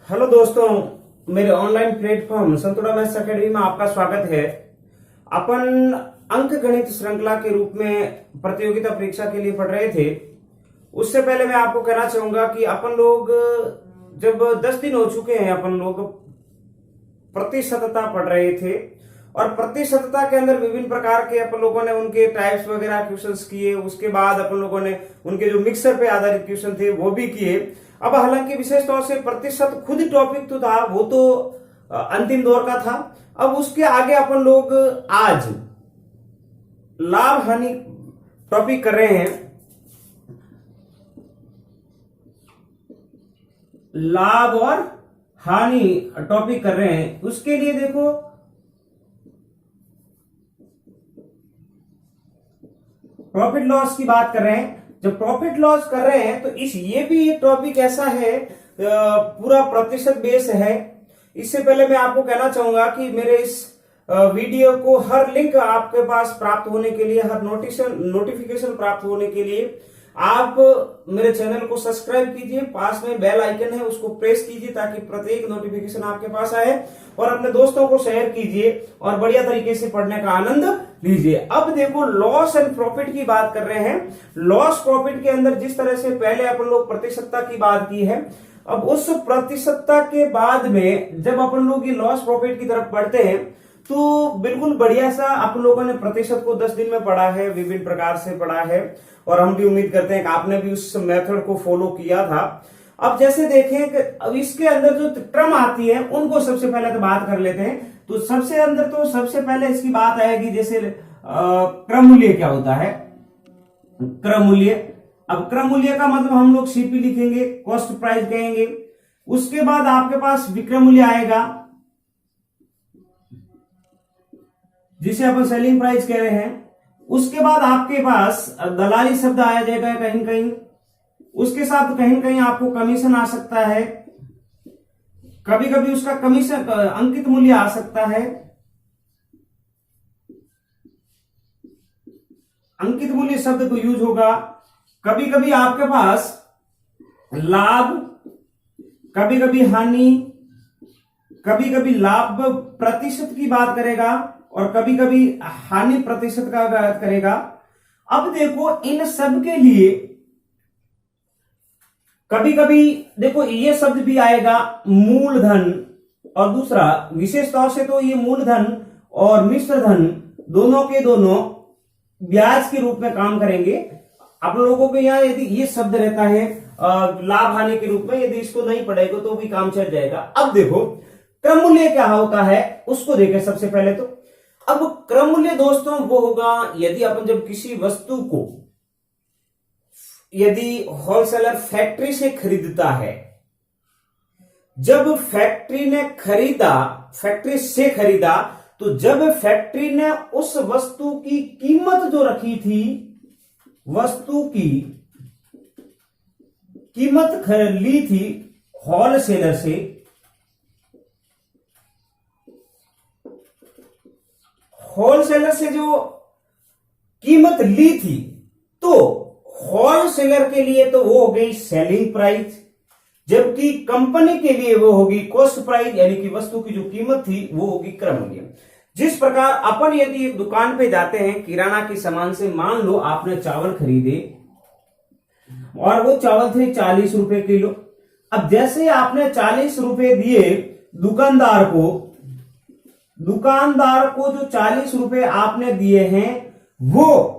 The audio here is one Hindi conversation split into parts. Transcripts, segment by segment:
हेलो दोस्तों, मेरे ऑनलाइन प्लेटफॉर्म संतोड़ा मैथ्स अकेडमी में आपका स्वागत है। अपन अंक गणित श्रृंखला के रूप में प्रतियोगिता परीक्षा के लिए पढ़ रहे थे। उससे पहले मैं आपको कहना चाहूंगा कि अपन लोग जब 10 दिन हो चुके हैं, अपन लोग प्रतिशतता पढ़ रहे थे और प्रतिशतता के अंदर विभिन्न प्रकार के अपन लोगों ने उनके टाइप्स वगैरह क्वेश्चंस किए। उसके बाद अपन लोगों ने उनके जो मिक्सर पे आधारित क्वेश्चन थे वो भी किए। अब हालांकि विशेष तौर से प्रतिशत खुद टॉपिक तो था, वो तो अंतिम दौर का था। अब उसके आगे अपन लोग आज लाभ हानि टॉपिक कर रहे हैं। लाभ और हानि टॉपिक कर रहे हैं। उसके लिए देखो, प्रॉफिट लॉस की बात कर रहे हैं। जब प्रॉफिट लॉस कर रहे हैं तो ये भी एक टॉपिक ऐसा है, पूरा प्रतिशत बेस है। इससे पहले मैं आपको कहना चाहूंगा कि मेरे इस वीडियो को हर लिंक आपके पास प्राप्त होने के लिए, हर नोटिफिकेशन प्राप्त होने के लिए आप मेरे चैनल को सब्सक्राइब कीजिए। पास में बेल आइकन है, उसको प्रेस कीजिए ताकि प्रत्येक नोटिफिकेशन आपके पास आए और अपने दोस्तों को शेयर कीजिए और बढ़िया तरीके से पढ़ने का आनंद लीजिए। अब देखो, लॉस एंड प्रॉफिट की बात कर रहे हैं। लॉस प्रॉफिट के अंदर जिस तरह से पहले अपन लोग प्रतिशतता की बात की है, अब उस प्रतिशतता के बाद में जब अपन लोग ये लॉस प्रॉफिट की तरफ बढ़ते हैं तो बिल्कुल बढ़िया सा अपन लोगों ने प्रतिशत को 10 दिन में पढ़ा है, विभिन्न प्रकार से पढ़ा है और हम भी उम्मीद करते हैं कि आपने भी उस मेथड को फॉलो किया था। अब जैसे देखें कि अब इसके अंदर जो क्रम आती है उनको सबसे पहले तो बात कर लेते हैं। तो सबसे पहले इसकी बात आएगी, जैसे क्रम मूल्य क्या होता है। क्रम मूल्य, अब क्रम मूल्य का मतलब हम लोग सीपी लिखेंगे, कॉस्ट प्राइस कहेंगे। उसके बाद आपके पास विक्रय मूल्य आएगा जिसे अपन सेलिंग प्राइस कह रहे हैं। उसके बाद आपके पास दलाली शब्द आ जाएगा कहीं कहीं। उसके साथ कहीं कहीं आपको कमीशन आ सकता है, कभी कभी उसका कमीशन अंकित मूल्य आ सकता है। अंकित मूल्य शब्द को यूज होगा। कभी कभी आपके पास लाभ, कभी कभी हानि, कभी कभी लाभ प्रतिशत की बात करेगा और कभी कभी हानि प्रतिशत का बात करेगा। अब देखो, इन सब के लिए कभी कभी देखो ये शब्द भी आएगा मूलधन, और दूसरा विशेष तौर से तो ये मूलधन और मिश्र धन दोनों के दोनों ब्याज के रूप में काम करेंगे। आप लोगों को यहाँ यदि ये शब्द रहता है लाभ हानि के रूप में, यदि इसको नहीं पढ़ेगा तो भी काम चल जाएगा। अब देखो, क्रम मूल्य क्या होता है उसको देखें सबसे पहले तो। अब क्रम मूल्य दोस्तों वो होगा यदि अपन जब किसी वस्तु को यदि होलसेलर फैक्ट्री से खरीदता है, जब फैक्ट्री से खरीदा तो जब फैक्ट्री ने उस वस्तु की कीमत जो रखी थी, वस्तु की कीमत ली थी होलसेलर से, होलसेलर से जो कीमत ली थी तो होलसेलर के लिए तो वो हो गई सेलिंग प्राइस, जबकि कंपनी के लिए वो होगी कॉस्ट प्राइस, यानी कि वस्तु की जो कीमत थी वो होगी क्रम मूल्य। जिस प्रकार अपन यदि एक दुकान पे जाते हैं किराना के सामान से, मान लो आपने चावल खरीदे और वो चावल थे 40 रुपए किलो। अब जैसे आपने 40 रुपए दिए दुकानदार को जो 40 रुपए आपने दिए हैं वो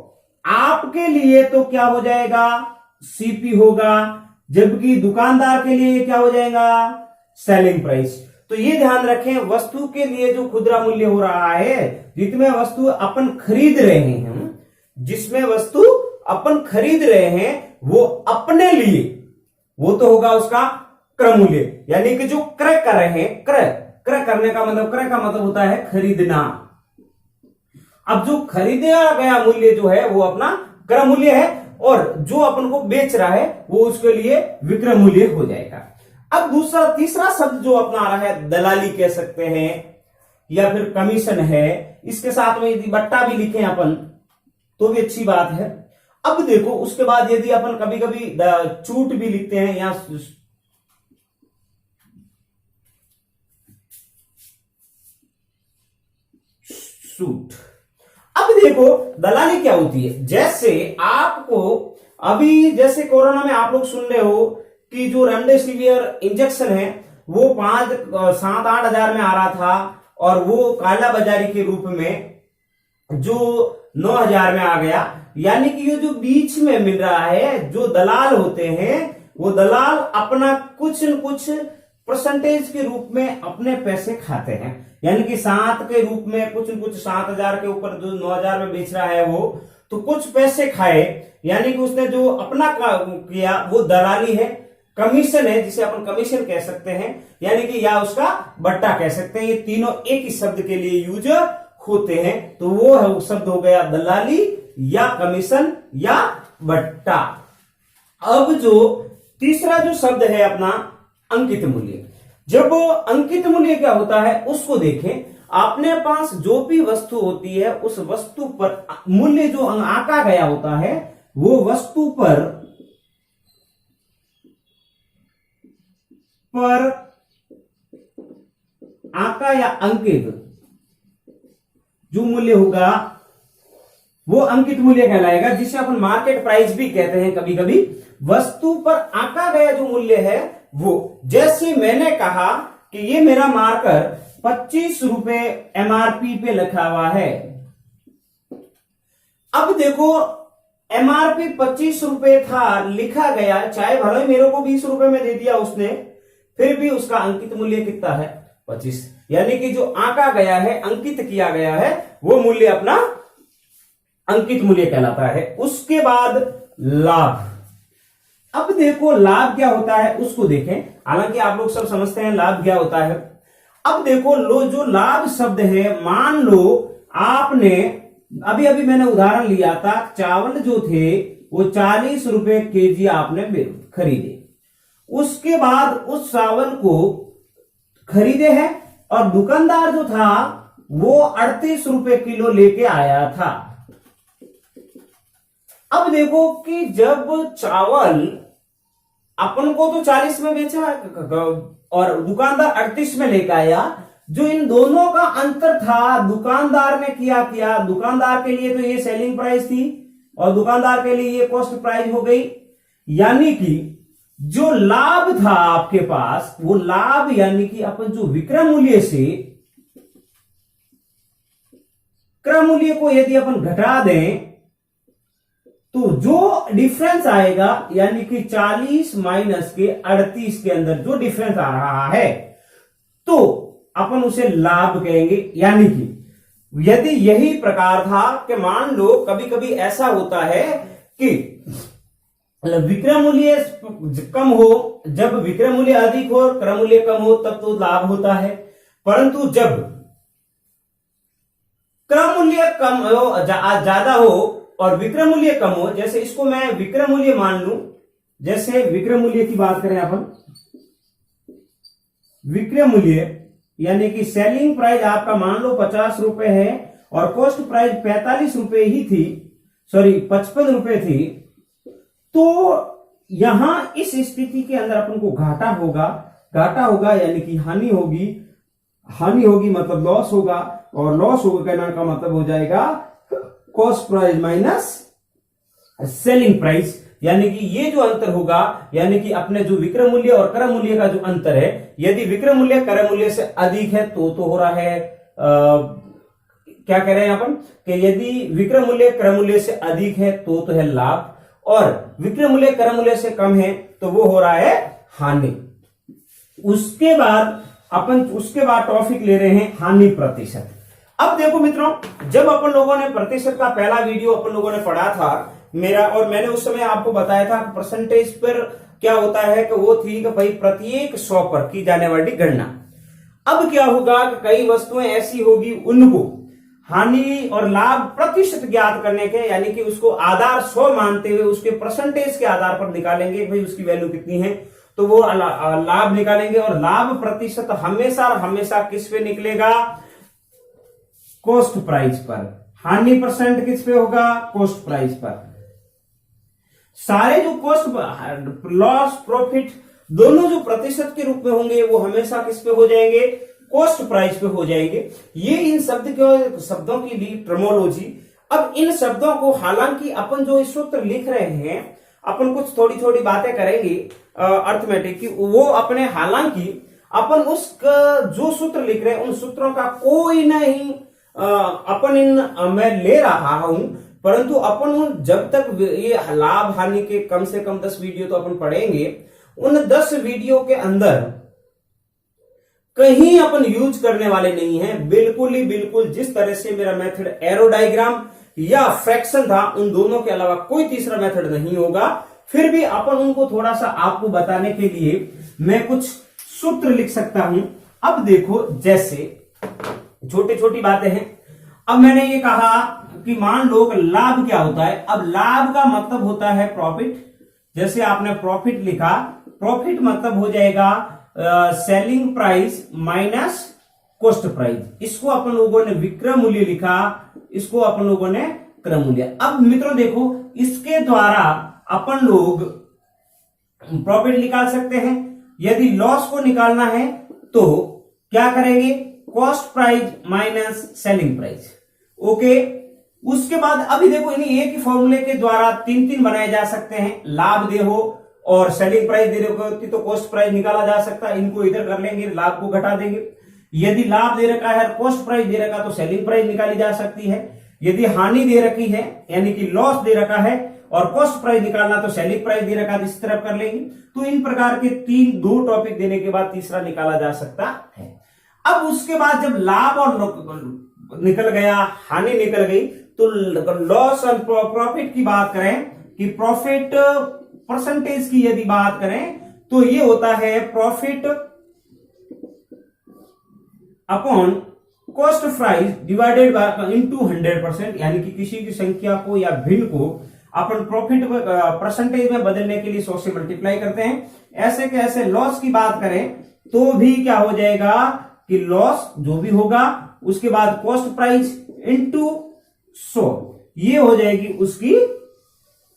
आपके लिए तो क्या हो जाएगा, सीपी होगा, जबकि दुकानदार के लिए क्या हो जाएगा, सेलिंग प्राइस। तो ये ध्यान रखें, वस्तु के लिए जो खुदरा मूल्य हो रहा है, जिसमें वस्तु अपन खरीद रहे हैं, जिसमें वस्तु अपन खरीद रहे हैं वो अपने लिए, वो तो होगा उसका क्रय मूल्य, यानी कि जो क्रय कर रहे हैं, क्रय करने का मतलब, क्रय का मतलब होता है खरीदना। अब जो खरीदा गया मूल्य जो है वो अपना क्रय मूल्य है और जो अपन को बेच रहा है वो उसके लिए विक्रय मूल्य हो जाएगा। अब तीसरा शब्द जो अपना आ रहा है, दलाली कह सकते हैं या फिर कमीशन है। इसके साथ में यदि बट्टा भी लिखें अपन तो भी अच्छी बात है। अब देखो उसके बाद यदि अपन कभी कभी छूट भी लिखते हैं या सूट। अब देखो दलाली क्या होती है, जैसे आपको अभी जैसे कोरोना में आप लोग सुन रहे हो कि जो रेमडेसिवियर इंजेक्शन है वो 5-7-8 हजार में आ रहा था और वो काला बाजारी के रूप में जो 9 हजार में आ गया। यानी कि ये जो बीच में मिल रहा है, जो दलाल होते हैं वो दलाल अपना कुछ न कुछ परसेंटेज के रूप में अपने पैसे खाते हैं। यानी कि 7 के रूप में कुछ न कुछ 7 हजार के ऊपर जो 9 हजार में बेच रहा है वो तो कुछ पैसे खाए। यानी कि उसने जो अपना किया वो दलाली है, कमीशन है, जिसे अपन कमीशन कह सकते हैं, यानी कि या उसका बट्टा कह सकते हैं। ये तीनों एक ही शब्द के लिए यूज होते हैं, तो वो है वो शब्द हो गया दलाली या कमीशन या बट्टा। अब जो तीसरा जो शब्द है अपना अंकित मूल्य। जब अंकित मूल्य क्या होता है उसको देखें। अपने पास जो भी वस्तु होती है उस वस्तु पर मूल्य जो आंका गया होता है वो वस्तु पर आंका या अंकित जो मूल्य होगा वो अंकित मूल्य कहलाएगा, जिसे अपन मार्केट प्राइस भी कहते हैं कभी कभी। वस्तु पर आंका गया जो मूल्य है वो, जैसे मैंने कहा कि ये मेरा मार्कर 25 रुपए एमआरपी पे लिखा हुआ है। अब देखो एमआरपी 25 रुपए था, लिखा गया, चाहे भले ही मेरे को 20 रुपए में दे दिया उसने, फिर भी उसका अंकित मूल्य कितना है 25। यानी कि जो आंका गया है, अंकित किया गया है, वो मूल्य अपना अंकित मूल्य कहलाता है। उसके बाद लाभ। अब देखो लाभ क्या होता है उसको देखें। हालांकि आप लोग सब समझते हैं लाभ क्या होता है। अब देखो जो लाभ शब्द है, मान लो आपने अभी अभी मैंने उदाहरण लिया था, चावल जो थे वो 40 रुपए केजी आपने खरीदे। उसके बाद उस चावल को खरीदे हैं और दुकानदार जो था वो 38 रुपए किलो लेके आया था। अब देखो कि जब चावल अपन को तो 40 में बेचा और दुकानदार 38 में लेकर आया, जो इन दोनों का अंतर था दुकानदार ने किया दुकानदार के लिए तो ये सेलिंग प्राइस थी और दुकानदार के लिए ये कॉस्ट प्राइस हो गई। यानी कि जो लाभ था आपके पास वो लाभ, यानी कि अपन जो विक्रय मूल्य से क्रय मूल्य को यदि अपन घटा दें तो जो डिफरेंस आएगा, यानी कि 40 माइनस के 38 के अंदर जो डिफरेंस आ रहा है तो अपन उसे लाभ कहेंगे। यानी कि यदि यही प्रकार था कि मान लो कभी कभी ऐसा होता है कि विक्रय मूल्य कम हो, जब विक्रय मूल्य अधिक हो क्रय मूल्य कम हो तब तो लाभ होता है, परंतु जब क्रय मूल्य कम हो ज्यादा हो और विक्रय मूल्य कम हो, जैसे इसको मैं विक्रय मूल्य मान लूं, जैसे विक्रय मूल्य की बात करें अपन, विक्रय मूल्य यानी कि सेलिंग प्राइस आपका मान लो 50 रुपए है और कॉस्ट प्राइस 45 रुपए ही थी, सॉरी 55 रुपए थी, तो यहां इस स्थिति के अंदर अपन को घाटा होगा यानी कि हानि होगी मतलब लॉस होगा, और लॉस होगा कहने का मतलब हो जाएगा cost price minus selling price. यानी कि ये जो अंतर होगा, यानी कि अपने जो विक्रय मूल्य और क्रय मूल्य का जो अंतर है, यदि विक्रय मूल्य क्रय मूल्य से अधिक है तो हो रहा है क्या कह रहे हैं अपन कि यदि विक्रय मूल्य क्रय मूल्य से अधिक है तो है लाभ, और विक्रय मूल्य क्रय मूल्य से कम है तो वो हो रहा है हानि। उसके बाद टॉपिक ले रहे हैं हानि प्रतिशत। अब देखो मित्रों, जब अपन लोगों ने प्रतिशत का पहला वीडियो अपन लोगों ने पढ़ा था मेरा, और मैंने उस समय आपको बताया था परसेंटेज पर क्या होता है कि वो थी कि भाई प्रत्येक 100 पर की जाने वाली गणना। अब क्या होगा कि कई वस्तुएं ऐसी होगी उनको हानि और लाभ प्रतिशत ज्ञात करने के, यानी कि उसको आधार 100 मानते हुए उसके परसेंटेज के आधार पर निकालेंगे भाई उसकी वैल्यू कितनी है, तो वो लाभ निकालेंगे। और लाभ प्रतिशत हमेशा किस पे निकलेगा, कॉस्ट प्राइस पर। हानि परसेंट किस पे होगा, कॉस्ट प्राइस पर। सारे जो कॉस्ट लॉस प्रॉफिट दोनों जो प्रतिशत के रूप में होंगे वो हमेशा किस पे हो जाएंगे, कॉस्ट प्राइस पे हो जाएंगे। ये इन शब्दों की ली टर्मोलॉजी। अब इन शब्दों को हालांकि अपन जो इस सूत्र लिख रहे हैं, अपन कुछ थोड़ी थोड़ी बातें करेंगे अर्थमेटिक की, वो अपने हालांकि अपन उस जो सूत्र लिख रहे हैं उन सूत्रों का कोई नहीं अपन मैं ले रहा हूं, परंतु अपन जब तक ये लाभ हानि के कम से कम 10 वीडियो तो अपन पढ़ेंगे, उन 10 वीडियो के अंदर कहीं अपन यूज करने वाले नहीं हैं। बिल्कुल ही बिल्कुल जिस तरह से मेरा मेथड एरो डायग्राम या फ्रैक्शन था, उन दोनों के अलावा कोई तीसरा मेथड नहीं होगा। फिर भी अपन उनको थोड़ा सा आपको बताने के लिए मैं कुछ सूत्र लिख सकता हूं। अब देखो, जैसे छोटी छोटी बातें हैं। अब मैंने ये कहा कि मान लो कि लाभ क्या होता है। अब लाभ का मतलब होता है प्रॉफिट। जैसे आपने प्रॉफिट लिखा, प्रॉफिट मतलब हो जाएगा selling price minus cost price. इसको अपन लोगों ने विक्रय मूल्य लिखा, इसको अपन लोगों ने क्रय मूल्य। अब मित्रों देखो, इसके द्वारा अपन लोग प्रॉफिट निकाल सकते हैं। यदि लॉस को निकालना है तो क्या करेंगे, cost price minus selling price. Okay, उसके बाद अभी देखो, इन्हीं एक ही फॉर्मूले के द्वारा 3 बनाए जा सकते हैं। लाभ दे हो और सेलिंग प्राइस दे रखी होती तो कॉस्ट प्राइस निकाला जा सकता है। इनको इधर कर लेंगे, लाभ को घटा देंगे। यदि लाभ दे रखा है, कॉस्ट प्राइस दे रखा तो सेलिंग प्राइस निकाली जा सकती है। यदि हानि दे रखी है यानी कि लॉस दे रखा है और कॉस्ट प्राइस निकालना तो सेलिंग प्राइस दे रखा, इस तरफ कर लेंगे। तो इन प्रकार के 2 टॉपिक देने के बाद तीसरा निकाला जा सकता है। अब उसके बाद जब लाभ और निकल गया, हानि निकल गई, तो लॉस और प्रॉफिट की बात करें कि प्रॉफिट परसेंटेज की यदि बात करें तो ये होता है profit upon cost price divided by into 100%। यानी कि किसी की संख्या को या भिन्न को अपन प्रॉफिट परसेंटेज में बदलने के लिए 100 से मल्टीप्लाई करते हैं। ऐसे के ऐसे लॉस की बात करें तो भी क्या हो जाएगा कि लॉस जो भी होगा उसके बाद कॉस्ट प्राइस इनटू 100, ये हो जाएगी उसकी।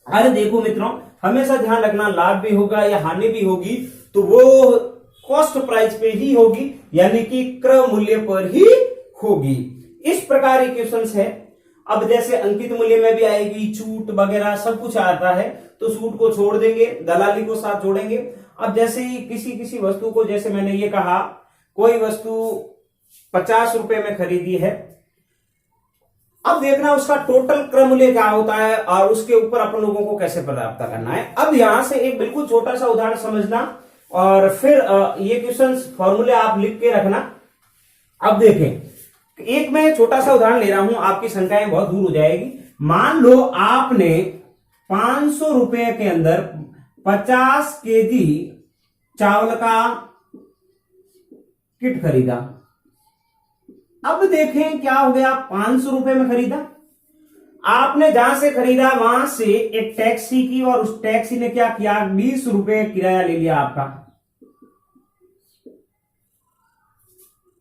अरे देखो मित्रों, हमेशा ध्यान रखना, लाभ भी होगा या हानि भी होगी तो वो कॉस्ट प्राइस पे ही होगी, यानी कि क्रय मूल्य पर ही होगी। इस प्रकार इक्वेशंस है। अब जैसे अंकित मूल्य में भी आएगी, छूट वगैरह सब कुछ आता है, तो छूट को छोड़ देंगे, दलाली को साथ जोड़ेंगे। अब जैसे ही किसी वस्तु को, जैसे मैंने ये कहा, कोई वस्तु 50 रुपए में खरीदी है, अब देखना उसका टोटल क्रय मूल्य क्या होता है और उसके ऊपर अपन लोगों को कैसे प्राप्त करना है। अब यहां से एक बिल्कुल छोटा सा उदाहरण समझना और फिर ये क्वेश्चन फॉर्मूले आप लिख के रखना। अब देखें, एक मैं छोटा सा उदाहरण ले रहा हूं, आपकी शंकाएं बहुत दूर हो जाएगी। मान लो आपने 500 रुपए के अंदर 50 केजी चावल का किट खरीदा। अब देखें क्या हो गया, 500 रुपए में खरीदा। आपने जहां से खरीदा वहां से एक टैक्सी की और उस टैक्सी ने क्या किया, 20 रुपए किराया ले लिया आपका।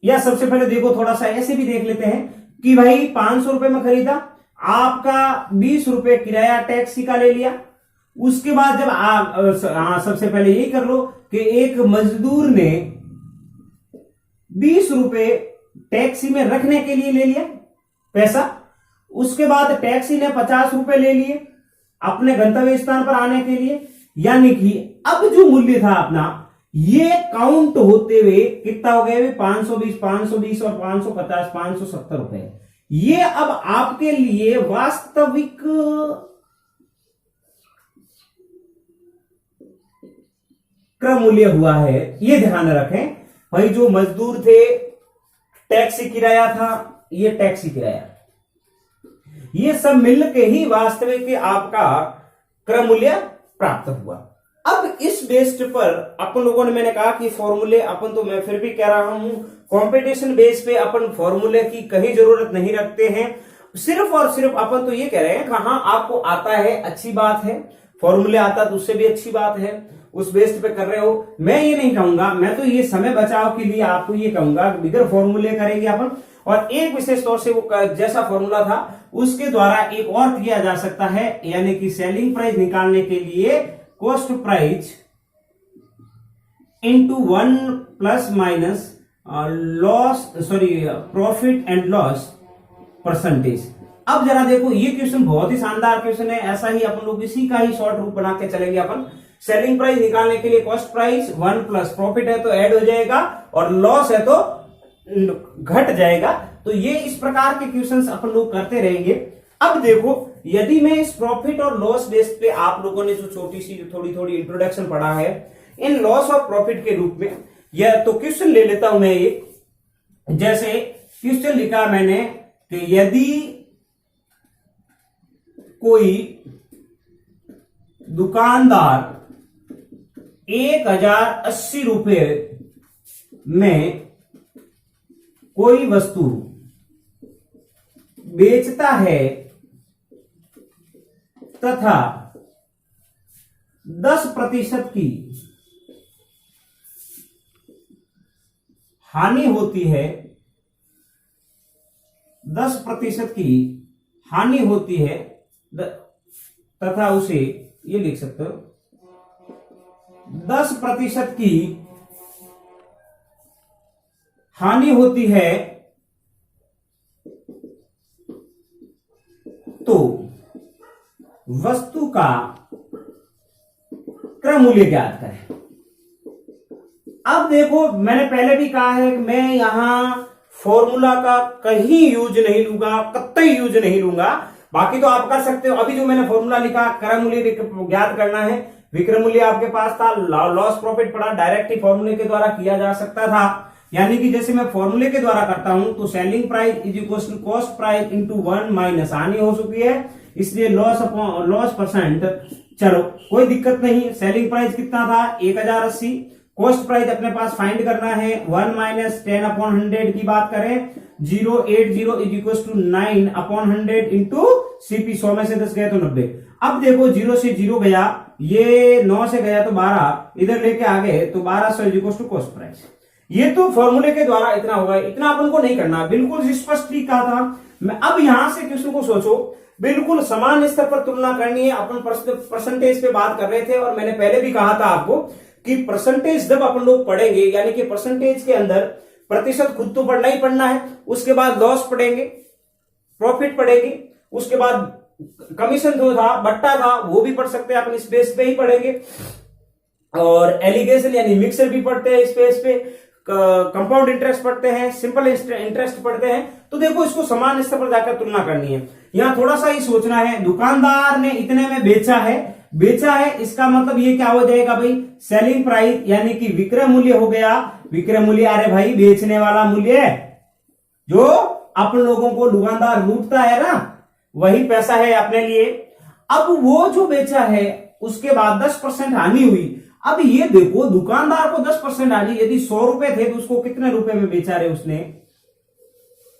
या सबसे पहले देखो, थोड़ा सा ऐसे भी देख लेते हैं कि भाई 500 रुपए में खरीदा, आपका 20 रुपए किराया टैक्सी का ले लिया। उसके बाद जब आप सबसे पहले यही कर लो कि एक मजदूर ने 20 रुपए टैक्सी में रखने के लिए ले लिया पैसा। उसके बाद टैक्सी ने 50 रुपए ले लिए अपने गंतव्य स्थान पर आने के लिए। यानी कि अब जो मूल्य था अपना, ये काउंट होते हुए कितना हो गया, 520 और 550, 570 रुपए। ये अब आपके लिए वास्तविक क्रय मूल्य हुआ है। ये ध्यान रखें भाई, जो मजदूर थे, टैक्सी किराया था, ये टैक्सी किराया, ये सब मिलके ही वास्तविक आपका क्रय मूल्य प्राप्त हुआ। अब इस बेस्ड पर अपन लोगों ने, मैंने कहा कि फॉर्मूले अपन, तो मैं फिर भी कह रहा हूं कंपटीशन बेस पे अपन फॉर्मूले की कहीं जरूरत नहीं रखते हैं। सिर्फ और सिर्फ अपन तो ये कह रहे हैं, कहां आपको आता है अच्छी बात है, फॉर्मूले आता तो उससे भी अच्छी बात है, उस बेस्ड पे कर रहे हो। मैं ये नहीं कहूंगा, मैं तो ये समय बचाव के लिए आपको ये कहूंगा बिगर फॉर्मूले करेंगे अपन। और एक विशेष तौर से वो जैसा फॉर्मूला था उसके द्वारा एक और किया जा सकता है, यानी कि सेलिंग प्राइस निकालने के लिए cost price into 1 plus minus loss sorry profit and loss percentage. अब जरा देखो, ये क्वेश्चन बहुत ही शानदार क्वेश्चन है। ऐसा ही अपन लोग इसी का ही शॉर्ट रूप बना के चलेंगे। अपन सेलिंग प्राइस निकालने के लिए कॉस्ट प्राइस 1 प्लस प्रॉफिट है तो ऐड हो जाएगा, और लॉस है तो घट जाएगा। तो ये इस प्रकार के क्वेश्चंस अपन लोग करते रहेंगे। अब देखो, यदि मैं इस प्रॉफिट और लॉस बेस पे आप लोगों ने जो छोटी सी थोड़ी इंट्रोडक्शन पढ़ा है इन लॉस और प्रॉफिट के रूप में, यह तो क्वेश्चन ले लेता हूं मैं एक। जैसे क्वेश्चन लिखा मैंने कि यदि कोई दुकानदार 1080 रुपए में कोई वस्तु बेचता है तथा 10% की हानि होती है, 10% की हानि होती है तथा उसे, ये लिख सकते हो, 10% की हानि होती है तो वस्तु का क्रय मूल्य ज्ञात करें। अब देखो, मैंने पहले भी कहा है कि मैं यहां फॉर्मूला का कहीं यूज नहीं लूंगा, कतई यूज नहीं लूंगा। बाकी तो आप कर सकते हो। अभी जो मैंने फॉर्मूला लिखा, क्रय मूल्य ज्ञात करना है, विक्रय मूल्य आपके पास था, लॉस प्रॉफिट पड़ा, डायरेक्ट ही फॉर्मूले के द्वारा किया जा सकता था। यानी कि जैसे मैं फॉर्मूले के द्वारा करता हूं तो selling price is equal to cost price into 1 minus हानि हो चुकी है, इसलिए लॉस परसेंट। चलो कोई दिक्कत नहीं। सेलिंग प्राइस कितना था 1080, कॉस्ट प्राइस अपने पास फाइंड करना है 1 माइनस 10/100 की बात करें 080 is equal to 9/100 into CP. 100 में से 10 गए तो 90। अब देखो 0 से 0 गया, ये 9 से गया तो 12, इधर लेके आ गए तो 1200 is equal to cost price. ये तो फॉर्मूले के द्वारा इतना होगा, इतना अपन को नहीं करना, बिल्कुल स्पष्ट ही कहा था मैं। अब यहां से क्वेश्चन को सोचो, बिल्कुल समान स्तर पर तुलना करनी है। अपन परसेंटेज पे बात कर रहे थे और मैंने पहले भी कहा था आपको कि परसेंटेज जब अपन लोग पढ़ेंगे, यानी कि परसेंटेज के अंदर प्रतिशत खुद तो पढ़ना ही पढ़ना है, उसके बाद लॉस पढ़ेंगे, प्रॉफिट पढ़ेंगे, उसके बाद कमीशन जो था, बट्टा था, वो भी पढ़ सकते हैं अपन, इस बेस पे ही पढ़ेंगे। और एलिगेशन यानी मिक्सर भी पढ़ते हैं इस बेस पे, कंपाउंड इंटरेस्ट पढ़ते हैं, सिंपल इंटरेस्ट पढ़ते हैं। तो देखो, इसको समान स्तर पर जाकर तुलना करनी है। यहां थोड़ा सा ही सोचना है, दुकानदार ने इतने में बेचा है, इसका मतलब ये क्या हो जाएगा भाई, सेलिंग प्राइस यानी कि विक्रय मूल्य हो गया। विक्रय मूल्य, अरे भाई बेचने वाला मूल्य जो अपन लोगों को दुकानदार लूटता है ना, वही पैसा है अपने लिए। अब वो जो बेचा है उसके बाद 10% हानि हुई। अब ये देखो, दुकानदार को 10% हानि, यदि 100 रुपए थे तो उसको कितने रुपए में बेचा रहे उसने,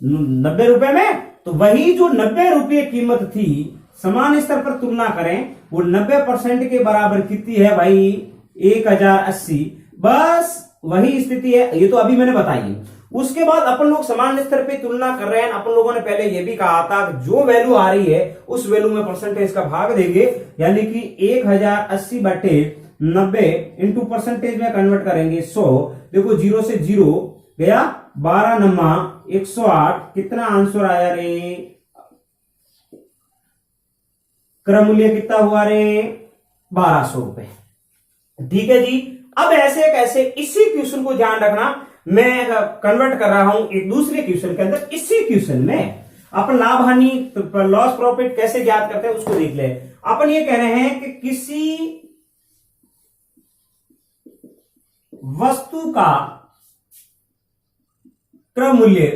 90 रुपए में। तो वही जो 90 रुपए कीमत थी, समान स्तर पर तुलना करें, वो 90% के बराबर कितनी है भाई, 1080। बस वही स्थिति है, ये तो अभी मैंने बताई। उसके बाद अपन लोग समान स्तर पे तुलना कर रहे हैं। अपन लोगों ने पहले ये भी कहा था जो वैल्यू आ रही है उस वैल्यू में परसेंटेज का भाग देंगे, यानी कि 1080 बटे 90 इंटू परसेंटेज में कन्वर्ट करेंगे 100। देखो 0 से 0 गया, 12 नमा 108, कितना आंसर आया रे, क्रय मूल्य कितना हुआ रे, 1200 रुपए। ठीक है जी। अब ऐसे कैसे, इसी क्वेश्चन को ध्यान रखना, मैं कन्वर्ट कर रहा हूं एक दूसरे क्वेश्चन के अंदर। इसी क्वेश्चन में अपन लाभ हानि, लॉस प्रॉफिट कैसे ज्ञात करते हैं उसको देख ले। अपन ये कह रहे हैं कि किसी वस्तु का क्रय मूल्य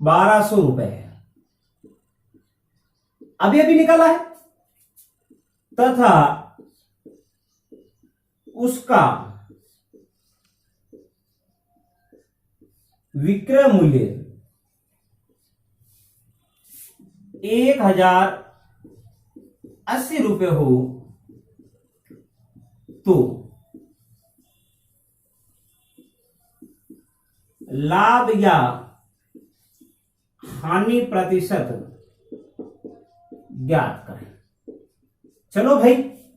1200 रुपए है, अभी अभी निकाला है, तथा उसका विक्रय मूल्य 1080 रुपए हो तो लाभ या हानि प्रतिशत ज्ञात करें। चलो भाई,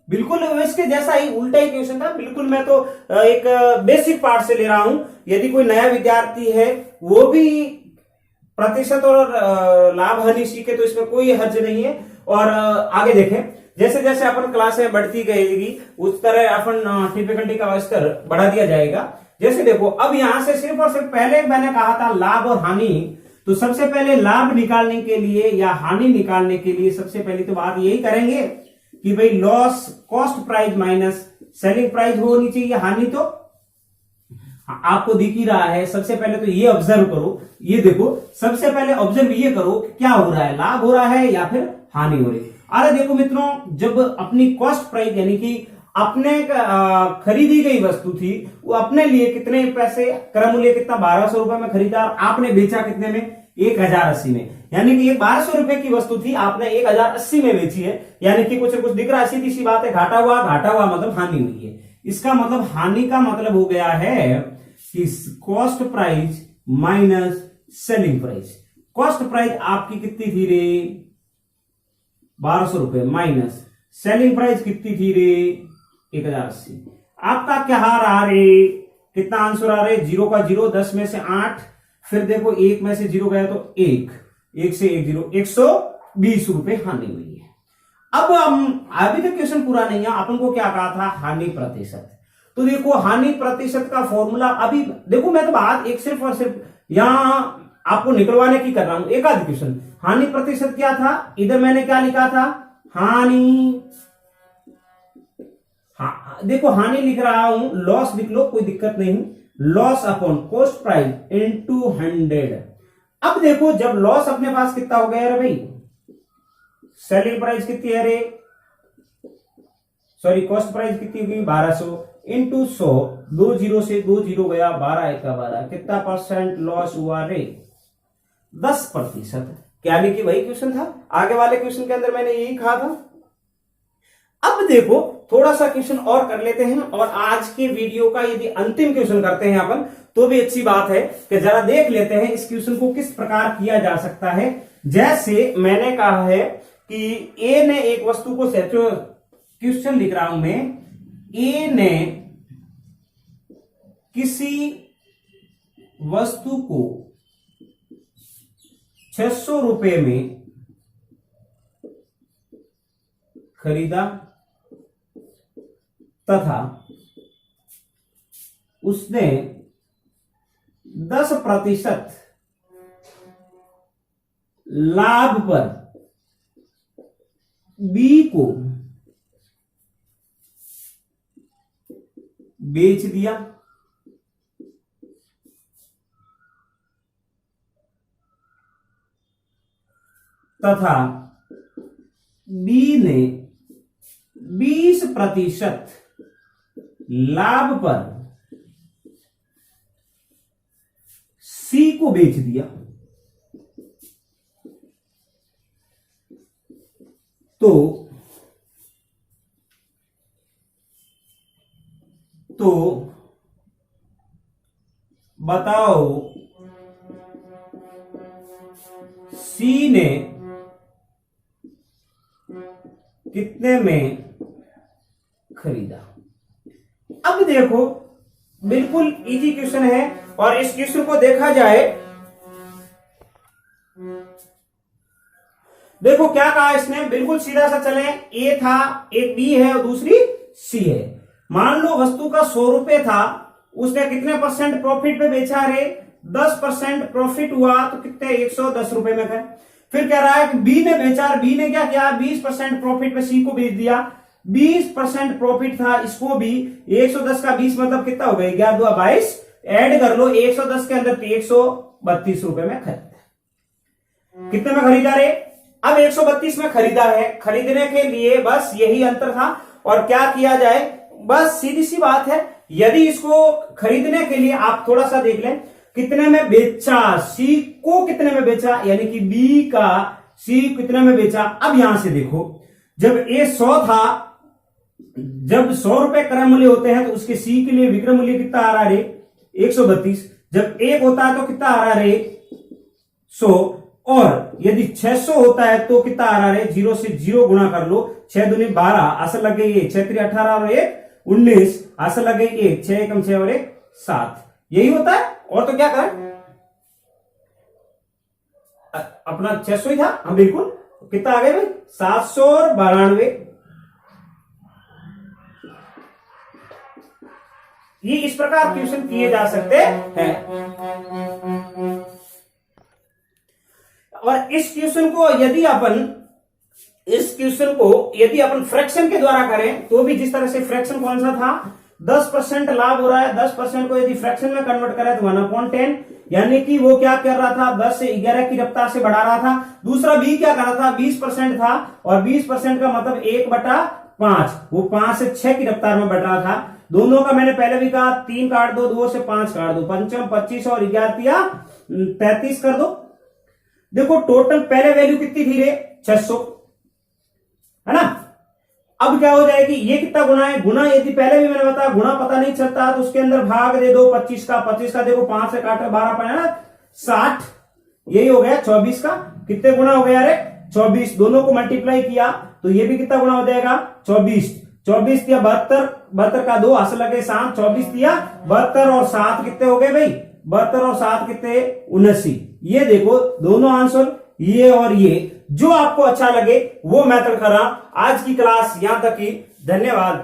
बिल्कुल इसके जैसा ही उल्टा ही क्वेश्चन था। बिल्कुल मैं तो एक बेसिक पार्ट से ले रहा हूं। यदि कोई नया विद्यार्थी है वो भी प्रतिशत और लाभ हानि सीखे तो इसमें कोई हर्ज नहीं है। और आगे देखें, जैसे जैसे अपन क्लासें बढ़ती गएगी उस तरह अपन डिफिकल्टी का स्तर बढ़ा दिया जाएगा। जैसे देखो, अब यहां से सिर्फ और सिर्फ पहले मैंने कहा था लाभ और हानि, तो सबसे पहले लाभ निकालने के लिए या हानि निकालने के लिए सबसे पहले तो बात यही करेंगे कि भाई loss cost price minus selling price होनी चाहिए। हानि तो आपको दिख ही रहा है। सबसे पहले तो ये ऑब्जर्व करो, ये देखो, सबसे पहले ऑब्जर्व ये करो कि क्या हो रहा है, लाभ हो रहा है या फिर हानि हो रही है। अरे देखो मित्रों, जब अपनी कॉस्ट प्राइस यानी कि अपने खरीदी गई वस्तु थी वो अपने लिए कितने पैसे, क्रय मूल्य कितना 1200 रुपए में खरीदा, आपने बेचा कितने में, 1080 में। यानी कि ये 1200 रुपए की वस्तु थी, आपने 1080 में बेची है। यानी कि कुछ कुछ दिख रहा है, सीधी सी बात है, घाटा हुआ, घाटा हुआ मतलब हानि हुई है। इसका मतलब हानि का मतलब हो गया है कि cost price minus selling price. Cost price आपकी कितनी थी रे, 1200 रुपए, माइनस सेलिंग प्राइस कितनी थी रे, 1080। आपका क्या रहा रे, कितना आंसर आ रहे, 0 का 0, 10 में से 8, फिर देखो 1 में से 0 गया तो 1 से 1 0, 120 रुपए हानि हुई है। अब हम अभी तक क्वेश्चन पूरा नहीं है, अपन को क्या कहा था, हानि प्रतिशत। तो देखो हानि प्रतिशत का फॉर्मूला अभी देखो, मैं तो बात एक सिर्फ और सिर्फ यहां आपको निकलवाने की कर रहा हूं। एक आध क्वेश्चन, हानि प्रतिशत क्या था, इधर मैंने क्या लिखा था, हानि, देखो हानि लिख रहा हूं, लॉस लिख लो, कोई दिक्कत नहीं, loss upon cost price into 100। अब देखो जब लॉस अपने पास कितना हो गया रे भाई, सेलिंग प्राइस कितनी है रे, सॉरी कॉस्ट प्राइस कितनी होगी 1200 इंटू 100, 2 0 से 2 0 गया, 12 1 का 12, कितना परसेंट लॉस हुआ रे, 10%। क्या लिखी वही क्वेश्चन था, आगे वाले क्वेश्चन के अंदर मैंने यही कहा था। अब देखो थोड़ा सा क्वेश्चन और कर लेते हैं, और आज के वीडियो का यदि अंतिम क्वेश्चन करते हैं अपन तो भी अच्छी बात है कि जरा देख लेते हैं इस क्वेश्चन को किस प्रकार किया जा सकता है। जैसे मैंने कहा है कि ए ने एक वस्तु को, क्वेश्चन लिख रहा हूं मैं, ए ने किसी वस्तु को 600 रुपए में खरीदा तथा उसने 10% लाभ पर बी को बेच दिया, तथा बी ने 20% लाभ पर सी को बेच दिया, तो बताओ सी ने कितने में खरीदा। अब देखो बिल्कुल इजी क्वेश्चन है, और इस क्वेश्चन को देखा जाए, देखो क्या कहा इसने, बिल्कुल सीधा सा चले, ए था, एक बी है और दूसरी सी है। मान लो वस्तु का 100 रुपए था, उसने कितने परसेंट प्रॉफिट पे बेचा रे, 10% प्रॉफिट हुआ, तो कितने 110 रुपए में थे। फिर कह रहा है कि बी ने बेचा, बी ने क्या किया, 20% प्रॉफिट पे सी को बेच दिया, 20% प्रॉफिट था, इसको भी 110 का 20 मतलब कितना हो गया, 11 2 22, ऐड कर लो, 110 के अंदर 132 रुपए में खरीदा। कितने में खरीदा रे, अब 132 में खरीदा है। खरीदने के लिए बस यही अंतर था, और क्या किया जाए, बस सीधी सी बात है, यदि इसको खरीदने के लिए आप थोड़ा सा देख लें, कितने में बेचा, सी को कितने में बेचा, यानी कि बी का सी कितने में बेचा। अब यहां से देखो, जब ए 100 था, जब 100 रुपए क्रय मूल्य होते हैं तो उसके सी के लिए विक्रय मूल्य कितना आ रहा है 132। जब 1 होता है तो कितना आ रहा है 100, और यदि 600 होता है तो कितना आ रहा है, 0 से 0 गुणा कर लो, 6 दूनी 12, आशा लग गई 6 3 18 और 1 19, आशा लग गई 1 6 एकम 6 और 1 7, यही होता है। और तो क्या करें, अपना 600 ही था हम, बिल्कुल कितना आ गए भाई 792। ये इस प्रकार क्वेश्चन किए जा सकते हैं। और इस क्वेश्चन को यदि अपन फ्रैक्शन के द्वारा करें तो भी जिस तरह से, फ्रैक्शन कौन सा था, 10% लाभ हो रहा है, 10% को यदि फ्रैक्शन में कन्वर्ट करें तो 1/10, यानी कि वो क्या कर रहा था, 10 से 11 की रफ्तार से बढ़ा रहा था। दूसरा बी क्या कर रहा था, 20% था, और 20% का मतलब 1/5, वो 5 से 6 की रफ्तार में बढ़ रहा था। दोनों का मैंने पहले भी कहा, 3 काट दो, 2 से 5 काट दो, 5 25 और 11 33 कर दो। देखो टोटल पहले वैल्यू कितनी थी रे, 600, है ना। अब क्या हो जाएगी, ये कितना गुना है, गुना यदि पहले भी मैंने बताया गुना पता नहीं चलता तो उसके अंदर भाग दे दो 25 का, 25 का देखो 5 से काट 12 पड़ा 60, यही हो गया 24 का। कितने गुना हो गया रे, 24। दोनों को मल्टीप्लाई किया तो ये भी कितना गुना हो जाएगा, 24। 24 दिया 72, 72 का 2 असल लगे 7, 24 दिया 72 और 7 कितने हो गए भाई, 72 और 7 कितने, 79। ये देखो दोनों आंसर, ये और ये, जो आपको अच्छा लगे वो मेथड करा। आज की क्लास यहां तक ही, धन्यवाद।